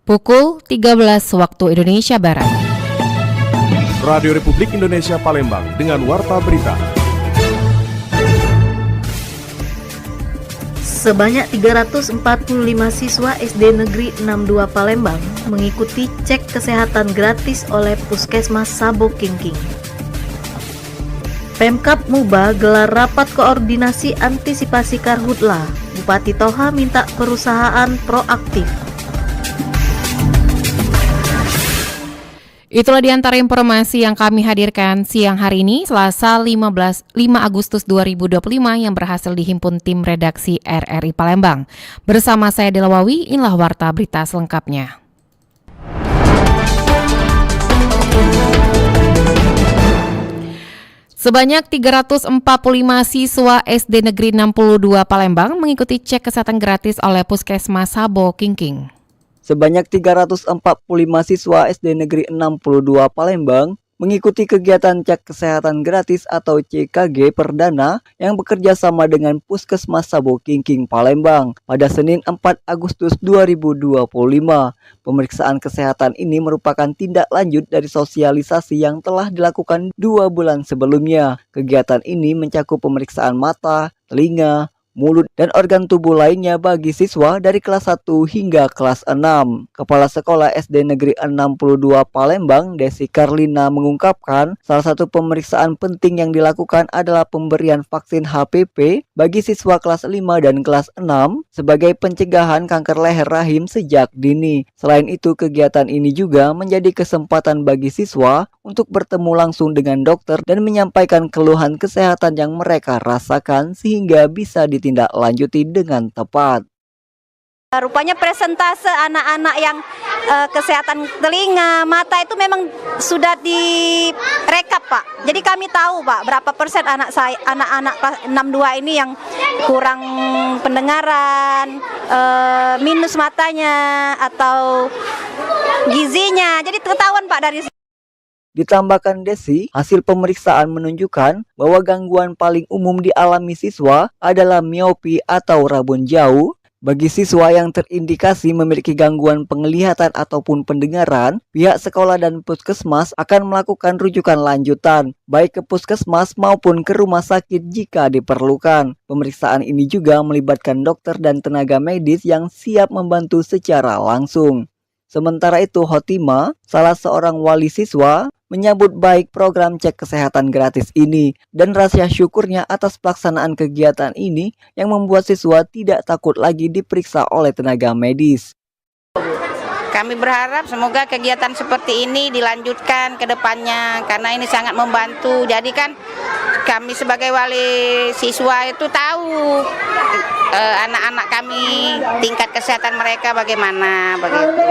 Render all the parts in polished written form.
Pukul 13 waktu Indonesia Barat. Radio Republik Indonesia Palembang dengan Warta Berita. Sebanyak 345 siswa SD Negeri 62 Palembang mengikuti cek kesehatan gratis oleh Puskesmas Sabo Kingking. Pemkab Muba gelar rapat koordinasi antisipasi karhutla. Bupati Toha minta perusahaan proaktif. Itulah diantara informasi yang kami hadirkan siang hari ini, Selasa 5 Agustus 2025 yang berhasil dihimpun tim redaksi RRI Palembang. Bersama saya Dela Wawi, inilah Warta Berita selengkapnya. Sebanyak 345 siswa SD Negeri 62 Palembang mengikuti cek kesehatan gratis oleh Puskesmas Sabo Kingking. Sebanyak 345 siswa SD Negeri 62 Palembang mengikuti kegiatan cek kesehatan gratis atau CKG perdana yang bekerja sama dengan Puskesmas Sabo Kingking Palembang pada Senin 4 Agustus 2025. Pemeriksaan kesehatan ini merupakan tindak lanjut dari sosialisasi yang telah dilakukan 2 bulan sebelumnya. Kegiatan ini mencakup pemeriksaan mata, telinga, mulut, dan organ tubuh lainnya bagi siswa dari kelas 1 hingga kelas 6. Kepala Sekolah SD Negeri 62 Palembang, Desi Karlina mengungkapkan, salah satu pemeriksaan penting yang dilakukan adalah pemberian vaksin HPV bagi siswa kelas 5 dan kelas 6 sebagai pencegahan kanker leher rahim sejak dini. Selain itu, kegiatan ini juga menjadi kesempatan bagi siswa untuk bertemu langsung dengan dokter dan menyampaikan keluhan kesehatan yang mereka rasakan sehingga bisa ditindaklanjuti dengan tepat. Rupanya presentase anak-anak yang kesehatan telinga, mata itu memang sudah direkap, Pak. Jadi kami tahu, Pak, berapa persen anak-anak kelas 62 ini yang kurang pendengaran, minus matanya atau gizinya. Jadi ketahuan, Pak, dari Ditambahkan Desi, hasil pemeriksaan menunjukkan bahwa gangguan paling umum dialami siswa adalah miopi atau rabun jauh. Bagi siswa yang terindikasi memiliki gangguan penglihatan ataupun pendengaran, pihak sekolah dan puskesmas akan melakukan rujukan lanjutan, baik ke puskesmas maupun ke rumah sakit jika diperlukan. Pemeriksaan ini juga melibatkan dokter dan tenaga medis yang siap membantu secara langsung. Sementara itu, Hotima, salah seorang wali siswa, menyambut baik program cek kesehatan gratis ini dan rasa syukurnya atas pelaksanaan kegiatan ini yang membuat siswa tidak takut lagi diperiksa oleh tenaga medis. Kami berharap semoga kegiatan seperti ini dilanjutkan ke depannya karena ini sangat membantu. Jadi kan kami sebagai wali siswa itu tahu anak-anak kami tingkat kesehatan mereka bagaimana begitu.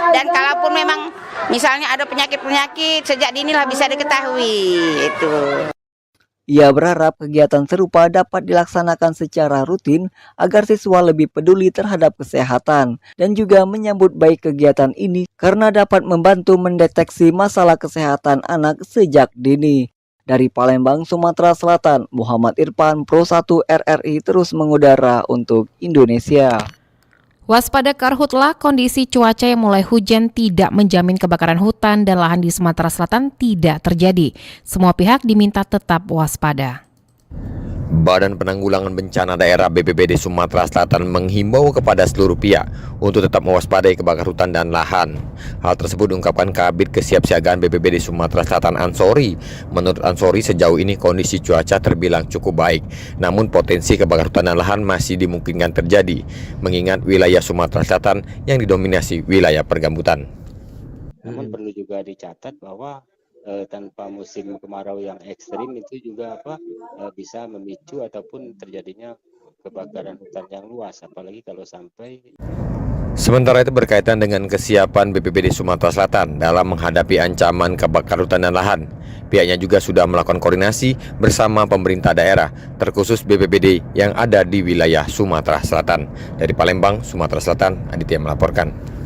Dan kalaupun memang misalnya ada penyakit-penyakit sejak dinilah bisa diketahui itu. Ia berharap kegiatan serupa dapat dilaksanakan secara rutin agar siswa lebih peduli terhadap kesehatan dan juga menyambut baik kegiatan ini karena dapat membantu mendeteksi masalah kesehatan anak sejak dini. Dari Palembang, Sumatera Selatan, Muhammad Irfan, Pro 1 RRI terus mengudara untuk Indonesia. Waspada karhutla, kondisi cuaca yang mulai hujan tidak menjamin kebakaran hutan dan lahan di Sumatera Selatan tidak terjadi. Semua pihak diminta tetap waspada. Badan Penanggulangan Bencana Daerah BPBD Sumatera Selatan menghimbau kepada seluruh pihak untuk tetap mewaspadai kebakaran hutan dan lahan. Hal tersebut diungkapkan Kabid Kesiapsiagaan BPBD Sumatera Selatan Ansori. Menurut Ansori, sejauh ini kondisi cuaca terbilang cukup baik, namun potensi kebakaran hutan dan lahan masih dimungkinkan terjadi, mengingat wilayah Sumatera Selatan yang didominasi wilayah pergambutan. Namun perlu juga dicatat bahwa tanpa musim kemarau yang ekstrim itu juga bisa memicu ataupun terjadinya kebakaran hutan yang luas, apalagi kalau sampai. Sementara itu berkaitan dengan kesiapan BPBD Sumatera Selatan dalam menghadapi ancaman kebakaran hutan dan lahan, pihaknya juga sudah melakukan koordinasi bersama pemerintah daerah, terkhusus BPBD yang ada di wilayah Sumatera Selatan. Dari Palembang, Sumatera Selatan, Aditya melaporkan.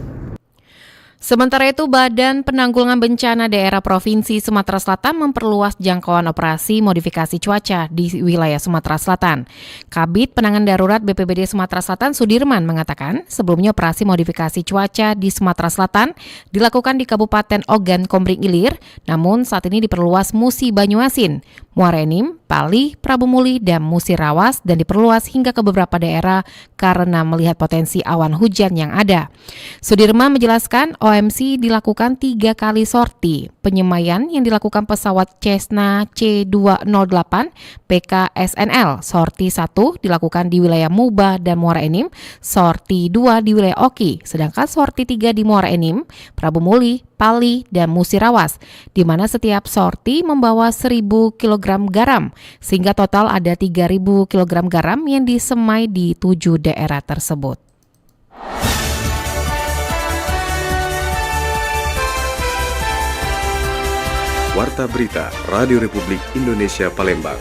Sementara itu, Badan Penanggulangan Bencana Daerah Provinsi Sumatera Selatan memperluas jangkauan operasi modifikasi cuaca di wilayah Sumatera Selatan. Kabid Penanganan Darurat BPBD Sumatera Selatan Sudirman mengatakan, sebelumnya operasi modifikasi cuaca di Sumatera Selatan dilakukan di Kabupaten Ogan Komering Ilir, namun saat ini diperluas Musi Banyuasin, Muara Enim, Pali, Prabu Muli, dan Musirawas, dan diperluas hingga ke beberapa daerah karena melihat potensi awan hujan yang ada. Sudirman menjelaskan OMC dilakukan 3 kali sorti. Penyemaian yang dilakukan pesawat Cessna C208 PKSNL. Sorti 1 dilakukan di wilayah Muba dan Muara Enim, sorti 2 di wilayah Oki, sedangkan sorti 3 di Muara Enim, Prabu Muli, Pali, dan Musirawas, di mana setiap sorti membawa 1.000 kg garam, sehingga total ada 3.000 kg garam yang disemai di 7 daerah tersebut. Warta Berita Radio Republik Indonesia Palembang.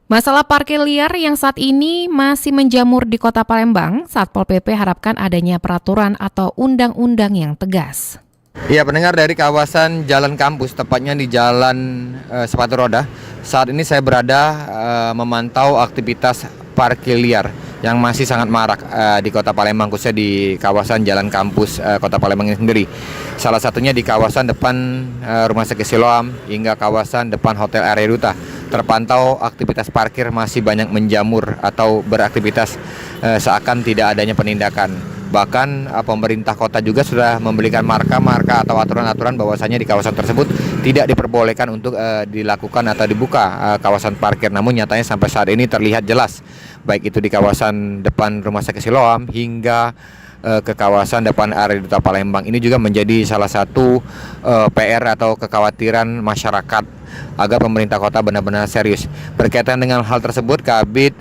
Masalah parkir liar yang saat ini masih menjamur di Kota Palembang, Satpol PP harapkan adanya peraturan atau undang-undang yang tegas. Ya, pendengar, dari kawasan Jalan Kampus, tepatnya di Jalan Sepatu Roda, saat ini saya berada memantau aktivitas parkir liar yang masih sangat marak di Kota Palembang, khususnya di kawasan Jalan Kampus Kota Palembang ini sendiri. Salah satunya di kawasan depan Rumah Sakit Siloam hingga kawasan depan Hotel Area Duta. Terpantau aktivitas parkir masih banyak menjamur atau beraktivitas seakan tidak adanya penindakan. Bahkan pemerintah kota juga sudah memberikan marka-marka atau aturan-aturan bahwasanya di kawasan tersebut tidak diperbolehkan untuk dilakukan atau dibuka kawasan parkir. Namun nyatanya sampai saat ini terlihat jelas, baik itu di kawasan depan Rumah Sakit Siloam hingga ke kawasan depan Area Duta Palembang. Ini juga menjadi salah satu PR atau kekhawatiran masyarakat agar pemerintah kota benar-benar serius. Berkaitan dengan hal tersebut, Kabid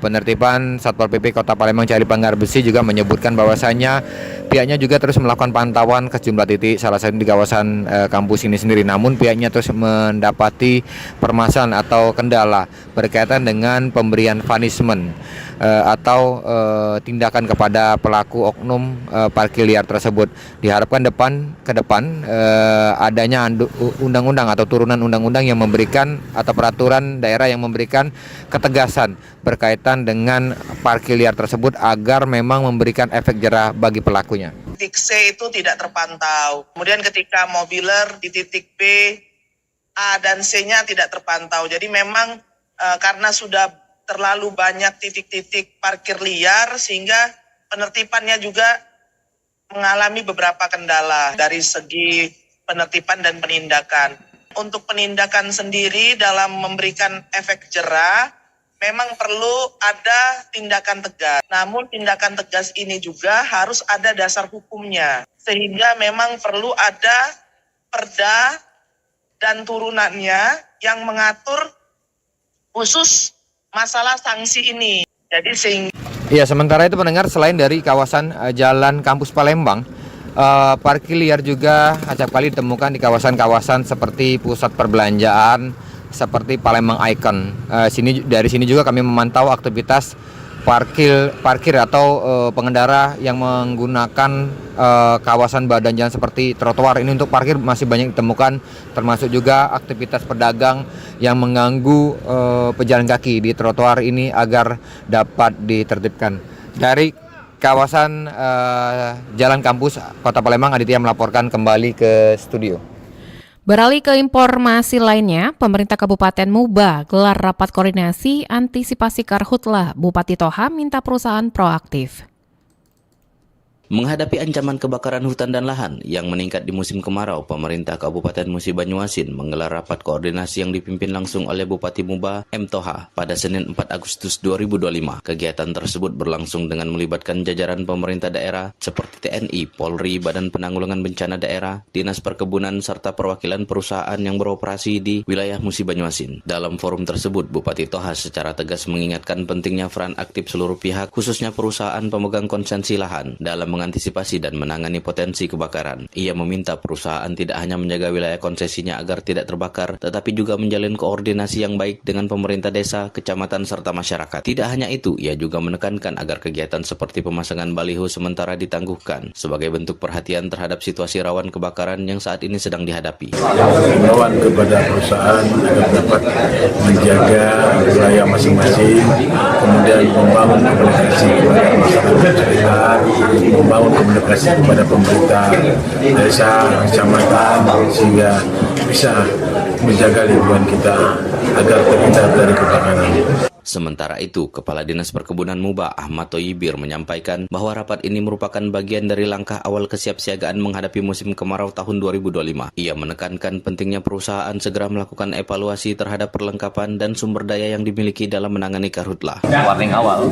Penertiban Satpol PP Kota Palembang Cari Panggar Besi juga menyebutkan bahwasanya pihaknya juga terus melakukan pantauan ke sejumlah titik, salah satu di kawasan kampus ini sendiri. Namun pihaknya terus mendapati permasalahan atau kendala berkaitan dengan pemberian punishment atau tindakan kepada pelaku oknum parkir liar tersebut. Diharapkan ke depan adanya undang-undang atau turunan undang-undang yang memberikan atau peraturan daerah yang memberikan ketegasan berkaitan dengan parkir liar tersebut agar memang memberikan efek jerah bagi pelakunya. Titik C itu tidak terpantau. Kemudian ketika mobiler di titik B, A dan C-nya tidak terpantau. Jadi memang karena sudah terlalu banyak titik-titik parkir liar sehingga penertibannya juga mengalami beberapa kendala dari segi penertiban dan penindakan. Untuk penindakan sendiri dalam memberikan efek jerah memang perlu ada tindakan tegas. Namun tindakan tegas ini juga harus ada dasar hukumnya. Sehingga memang perlu ada perda dan turunannya yang mengatur khusus masalah sanksi ini. Jadi Ya, sementara itu pendengar, selain dari kawasan Jalan Kampus Palembang, parkir liar juga acap kali ditemukan di kawasan-kawasan seperti pusat perbelanjaan, seperti Palembang Icon. Dari sini juga kami memantau aktivitas parkir atau pengendara yang menggunakan kawasan badan jalan seperti trotoar. Ini untuk parkir masih banyak ditemukan, termasuk juga aktivitas pedagang yang mengganggu pejalan kaki di trotoar ini agar dapat ditertibkan. Dari kawasan Jalan Kampus Kota Palembang, Aditya melaporkan kembali ke studio. Beralih ke informasi lainnya, pemerintah Kabupaten Muba gelar rapat koordinasi antisipasi karhutlah. Bupati Toha minta perusahaan proaktif. Menghadapi ancaman kebakaran hutan dan lahan yang meningkat di musim kemarau, pemerintah Kabupaten Musi Banyuasin menggelar rapat koordinasi yang dipimpin langsung oleh Bupati Muba M. Toha pada Senin 4 Agustus 2025. Kegiatan tersebut berlangsung dengan melibatkan jajaran pemerintah daerah seperti TNI, Polri, Badan Penanggulangan Bencana Daerah, Dinas Perkebunan, serta perwakilan perusahaan yang beroperasi di wilayah Musi Banyuasin. Dalam forum tersebut, Bupati Toha secara tegas mengingatkan pentingnya peran aktif seluruh pihak, khususnya perusahaan pemegang konsensi lahan, dalam mengantisipasi dan menangani potensi kebakaran. Ia meminta perusahaan tidak hanya menjaga wilayah konsesinya agar tidak terbakar, tetapi juga menjalin koordinasi yang baik dengan pemerintah desa, kecamatan, serta masyarakat. Tidak hanya itu, ia juga menekankan agar kegiatan seperti pemasangan baliho sementara ditangguhkan sebagai bentuk perhatian terhadap situasi rawan kebakaran yang saat ini sedang dihadapi. Himbauan kepada perusahaan agar dapat menjaga wilayah masing-masing, kemudian membangun komunikasi kepada masyarakat sekitar, membangun komunikasi kepada pemerintah desa, kecamatan, sehingga bisa menjaga lingkungan kita agar terhindar dari kebakaran. Sementara itu, Kepala Dinas Perkebunan Muba Ahmad Toyibir menyampaikan bahwa rapat ini merupakan bagian dari langkah awal kesiapsiagaan menghadapi musim kemarau tahun 2025. Ia menekankan pentingnya perusahaan segera melakukan evaluasi terhadap perlengkapan dan sumber daya yang dimiliki dalam menangani karhutlah. Warning awal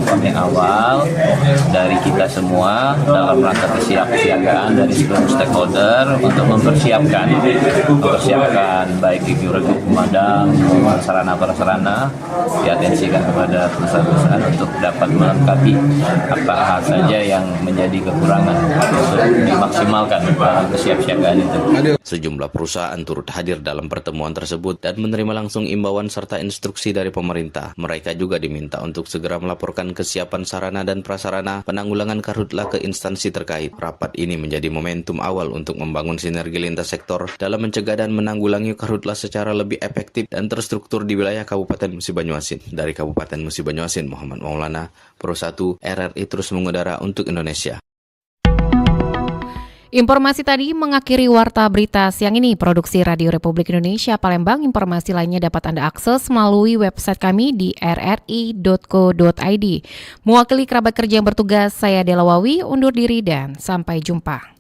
dari kita semua dalam rangka kesiapsiagaan dari seluruh stakeholder untuk mempersiapkan baik itu regu pemadam, sarana-prasarana, diatensikan kepada perusahaan-perusahaan untuk dapat melengkapi apa saja yang menjadi kekurangan untuk dimaksimalkan dalam kesiapsiagaan itu. Sejumlah perusahaan turut hadir dalam pertemuan tersebut dan menerima langsung imbauan serta instruksi dari pemerintah. Mereka juga diminta untuk segera melaporkan kesiapan sarana dan prasarana penanggulangan karhutlah ke instansi terkait. Rapat ini menjadi momentum awal untuk membangun sinergi lintas sektor dalam mencegah dan menanggulangi karhutlah secara lebih efektif dan terstruktur di wilayah Kabupaten Musi Banyuasin. Dari Kabupaten Musi Banyuasin, Muhammad Maulana, Pro 1 RRI terus mengudara untuk Indonesia. Informasi tadi mengakhiri Warta Berita siang ini. Produksi Radio Republik Indonesia Palembang. Informasi lainnya dapat Anda akses melalui website kami di rri.co.id. Mewakili kerabat kerja yang bertugas, saya Dela Wawi undur diri dan sampai jumpa.